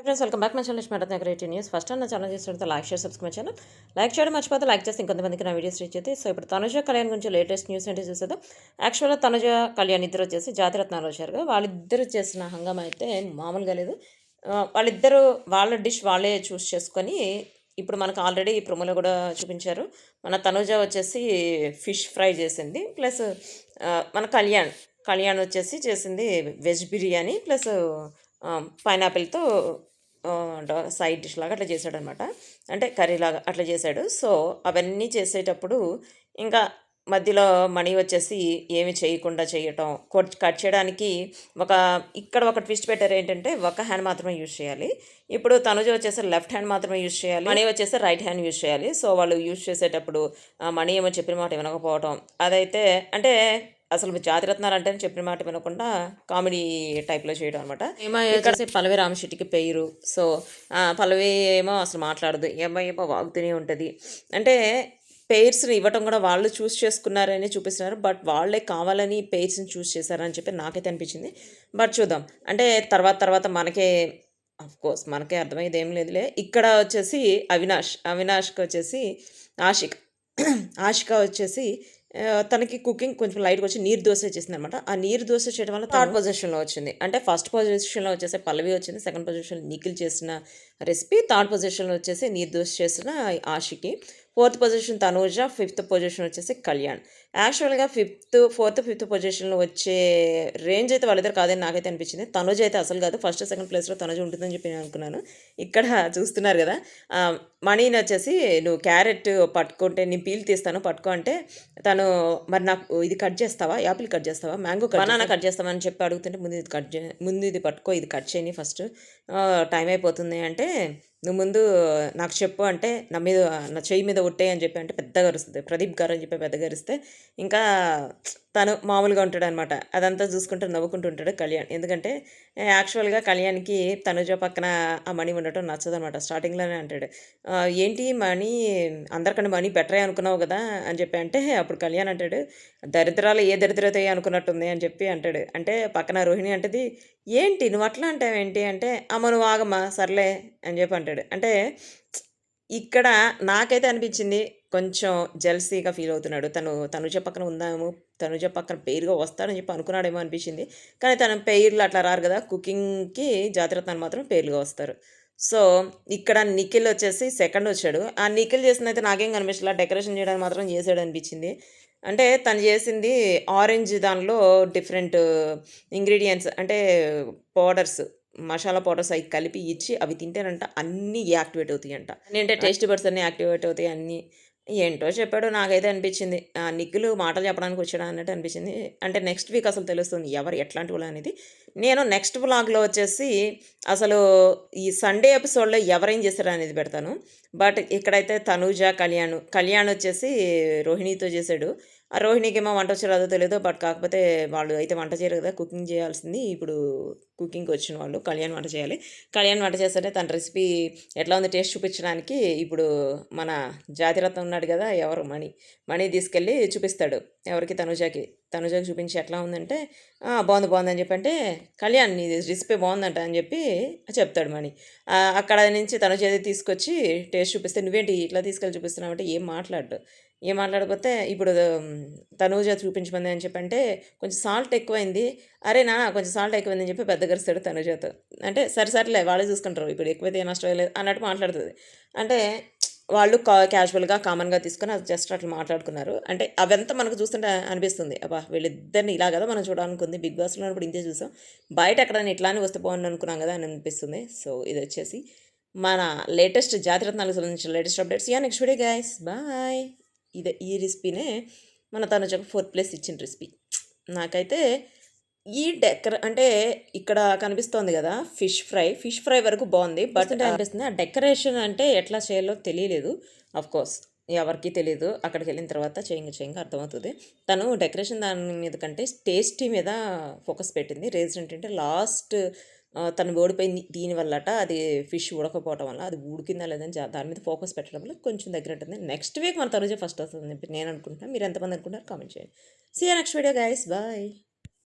Friends welcome back my channel మాట great news first నా channel చేస్తుంటే like share subscribe channel like చేయడం మర్చిపోతే లైక్ చేస్తే ఇంకొంతమందికి నా వీడియోస్ రీచ్ అయితే సో ఇప్పుడు తనుజ కళ్యాణ్ గురించి లేటెస్ట్ న్యూస్ ఏంటి చూసేద్దాం. యాక్చువల్గా తనుజ కళ్యాణ్ ఇద్దరు వచ్చేసి జాతిరత్నాలు వచ్చారుగా వాళ్ళిద్దరు చేసిన హంగామా అయితే మామూలుగా లేదు. వాళ్ళిద్దరూ వాళ్ళ డిష్ వాళ్ళే చూస్ చేసుకొని ఇప్పుడు మనకు ఆల్రెడీ ఈ ప్రొమోలో కూడా చూపించారు. మన తనుజ వచ్చేసి ఫిష్ ఫ్రై చేసింది, ప్లస్ మన కళ్యాణ్ వచ్చేసి చేసింది వెజ్ బిర్యానీ ప్లస్ పైనాపిల్తో సైడ్ డిష్ లాగా అట్లా చేశాడనమాట. అంటే కర్రీ లాగా అట్లా చేశాడు. సో అవన్నీ చేసేటప్పుడు ఇంకా మధ్యలో మనీ వచ్చేసి ఏమి చేయకుండా చేయటం, కట్ చేయడానికి ఇక్కడ ఒక ట్విస్ట్ పెట్టారు. ఏంటంటే ఒక హ్యాండ్ మాత్రమే యూజ్ చేయాలి. ఇప్పుడు తనుజ వచ్చేసి లెఫ్ట్ హ్యాండ్ మాత్రమే యూజ్ చేయాలి, మనీ వచ్చేసి రైట్ హ్యాండ్ యూజ్ చేయాలి. సో వాళ్ళు యూజ్ చేసేటప్పుడు మనీ ఏమో చెప్పిన మాట వినకపోవటం, అదైతే అంటే అసలు జాతిరత్నాలు అంటే చెప్పిన మాట వినకుండా కామెడీ టైప్లో చేయడం అనమాట. ఏమో ఇక్కడ పల్లవి రామశెట్టికి పేరు. సో పల్లవి ఏమో అసలు మాట్లాడదు, ఏమో వాగుతూనే ఉంటుంది. అంటే పెయిర్స్ని ఇవ్వటం కూడా వాళ్ళు చూస్ చేసుకున్నారని చూపిస్తున్నారు, బట్ వాళ్ళే కావాలని పెయిర్స్ని చూస్ చేశారని చెప్పి నాకైతే అనిపించింది. బట్ చూద్దాం, అంటే తర్వాత మనకే కోర్స్ మనకే అర్థమయ్యేది ఏం లేదులే. ఇక్కడ వచ్చేసి అవినాష్కి వచ్చేసి ఆషిక వచ్చేసి తనకి కుకింగ్ కొంచెం లైట్గా వచ్చి నీరు దోశ చేసింది అనమాట. ఆ నీరు దోశ చేయడం వల్ల థర్డ్ పొజిషన్లో వచ్చింది. అంటే ఫస్ట్ పొజిషన్లో వచ్చేసి పల్లవి వచ్చింది, సెకండ్ పొజిషన్ నిఖిల్ చేసిన రెసిపీ, థర్డ్ పొజిషన్లో వచ్చేసి నీరు దోశ చేసిన Aashiqui, fourth position Tanuja, fifth position వచ్చేసి కళ్యాణ్. యాక్చువల్గా ఫోర్త్ ఫిఫ్త్ పొజిషన్లో వచ్చే రేంజ్ అయితే వాళ్ళిద్దరు కాదని నాకైతే అనిపించింది. తనూజ అయితే అసలు కాదు, ఫస్ట్ సెకండ్ ప్లేస్లో తనూజ ఉంటుందని చెప్పి నేను అనుకున్నాను. ఇక్కడ చూస్తున్నారు కదా, మణిని వచ్చేసి నువ్వు క్యారెట్ పట్టుకుంటే నేను పీల్ తీస్తాను పట్టుకో అంటే, తను మరి నాకు ఇది కట్ చేస్తావా, యాపిల్ కట్ చేస్తావా, మ్యాంగో బనానా కట్ చేస్తావా అని చెప్పి అడుగుతుంటే, ముందు ఇది పట్టుకో, ఇది కట్ చేయని ఫస్ట్, టైం అయిపోతుంది అంటే, నువ్వు ముందు నాకు చెప్పు అంటే నా చెయ్యి మీద ఒట్టే అని చెప్పి అంటే పెద్దగా అరుస్తుంది. ప్రదీప్ గారు అని చెప్పి పెద్దగా అరిస్తే ఇంకా తను మామూలుగా ఉంటాడు అనమాట. అదంతా చూసుకుంటూ నవ్వుకుంటూ ఉంటాడు కళ్యాణ్. ఎందుకంటే యాక్చువల్గా కళ్యాణ్కి తనుజ పక్కన ఆ మణి ఉండటం నచ్చదు అనమాట. స్టార్టింగ్లోనే అంటాడు, ఏంటి మణి అందరికన్నా మణి బెటరే అనుకున్నావు కదా అని చెప్పి అంటే, అప్పుడు కళ్యాణ్ అంటాడు, దరిద్రాలు ఏ దరిద్రత అనుకున్నట్టుంది అని చెప్పి అంటాడు. అంటే పక్కన రోహిణి అంటది, ఏంటి నువ్వు అట్లా అంటావేంటి అంటే, అమ్మ నువ్వు ఆగమ్మా సర్లే అని చెప్పి అంటాడు. అంటే ఇక్కడ నాకైతే అనిపించింది కొంచెం జెలసీగా ఫీల్ అవుతున్నాడు. తనుజ పక్కన ఉందాము, తనుజ పక్కన పెయిర్గా వస్తాడని చెప్పి అనుకున్నాడేమో అనిపించింది. కానీ తన పెయిర్లు అట్లా రారు కదా, కుకింగ్కి జాతిరత్నాలు మాత్రం పేర్లుగా వస్తారు. సో ఇక్కడ నిఖిల్ వచ్చేసి సెకండ్ వచ్చాడు. ఆ నిఖిల్ చేసిందైతే నాకేం కనిపించలేదు, డెకరేషన్ చేయడానికి మాత్రం చేసాడు అనిపించింది. అంటే తను చేసింది ఆరెంజ్ దానిలో డిఫరెంట్ ఇంగ్రీడియంట్స్ అంటే పౌడర్స్, మసాలా పౌడర్స్ అవి కలిపి ఇచ్చి అవి తింటేనంట అన్నీ యాక్టివేట్ అవుతాయి అంట. అంటే టేస్ట్ బడ్స్ అన్నీ యాక్టివేట్ అవుతాయి అన్నీ. ఏంటో చెప్పాడు, నాకైతే అనిపించింది నిఖిల్ మాటలు చెప్పడానికి వచ్చాడా అన్నట్టు అనిపించింది. అంటే నెక్స్ట్ వీక్ అసలు తెలుస్తుంది ఎవరు ఎట్లాంటి వాళ్ళు అనేది. నేను నెక్స్ట్ వ్లాగ్లో వచ్చేసి అసలు ఈ సండే ఎపిసోడ్లో ఎవరేం చేశారు అనేది పెడతాను. బట్ ఇక్కడైతే తనూజ కళ్యాణ్ వచ్చేసి రోహిణితో చేశాడు. ఆ రోహిణికి ఏమో వంట వచ్చి రాదో తెలియదు, బట్ కాకపోతే వాళ్ళు అయితే వంట చేయరు కదా, కుకింగ్ చేయాల్సింది. ఇప్పుడు కుకింగ్కి వచ్చిన వాళ్ళు కళ్యాణ్ వంట చేయాలి. కళ్యాణ్ వంట చేస్తే తన రెసిపీ ఎట్లా ఉంది టేస్ట్ చూపించడానికి ఇప్పుడు మన జాతిరత్నం ఉన్నాడు కదా, ఎవరు మణి తీసుకెళ్ళి చూపిస్తాడు ఎవరికి, తనుజకి చూపించి ఎట్లా ఉందంటే, బాగుంది అని చెప్పి అంటే, కళ్యాణ్ నీ రెసిపీ బాగుందంట అని చెప్పి చెప్తాడు మణి. అక్కడ నుంచి తనుజ తీసుకొచ్చి టేస్ట్ చూపిస్తే, నువ్వేంటి ఇట్లా తీసుకెళ్ళి చూపిస్తున్నావు అంటే ఏం మాట్లాడకపోతే ఇప్పుడు తనూజ చూపించమంది అని చెప్పి అంటే, కొంచెం సాల్ట్ ఎక్కువైంది, అరే కొంచెం సాల్ట్ ఎక్కువైందని చెప్పి పెద్ద గరుస్తాడు తనూజతో. అంటే సరేలే వాళ్ళే చూసుకుంటారు, ఇప్పుడు ఎక్కువైతే ఏ నష్టం లేదు అన్నట్టు మాట్లాడుతుంది. అంటే వాళ్ళు క్యాజువల్గా కామన్గా తీసుకొని అది జస్ట్ అట్లా మాట్లాడుకున్నారు. అంటే అవంతా మనకు చూస్తుంటే అనిపిస్తుంది, అబ్బా వీళ్ళిద్దరిని ఇలా కదా మనం చూడాలనుకుంది, బిగ్ బాస్లో ఇప్పుడు ఇంతే చూసాం, బయట ఎక్కడైనా ఇట్లానే వస్తే బాగుంది అనుకున్నాం కదా అని అనిపిస్తుంది. సో ఇది వచ్చేసి మన లేటెస్ట్ జాతిరత్నాలకు సంబంధించిన latest updates. Next video guys, bye. ఈ రెసిపీనే మన తనుజకు 4th ప్లేస్ ఇచ్చిన రెసిపీ. నాకైతే ఈ అంటే ఇక్కడ కనిపిస్తోంది కదా ఫిష్ ఫ్రై వరకు బాగుంది, బట్ అనిపిస్తుంది ఆ డెకరేషన్ అంటే ఎట్లా చేయాలో తెలియలేదు. కోర్స్ ఎవరికి తెలియదు, అక్కడికి వెళ్ళిన తర్వాత చేయంగా అర్థమవుతుంది. తను డెకరేషన్ దాని మీద కంటే టేస్టీ మీద ఫోకస్ పెట్టింది. రీజన్ ఏంటంటే లాస్ట్ తను ఓడిపోయింది దీనివల్లట, అది ఫిష్ ఉడకపోవటం వల్ల, అది ఉడికిందా లేదని దాని మీద ఫోకస్ పెట్టడం వల్ల కొంచెం దగ్గర ఉంటుంది. నెక్స్ట్ వీక్ మన తనుజ ఫస్ట్ వస్తుంది నేను అనుకుంటున్నాను. మీరు ఎంతమంది అనుకుంటారు కామెంట్ చేయండి. See you next video guys, bye.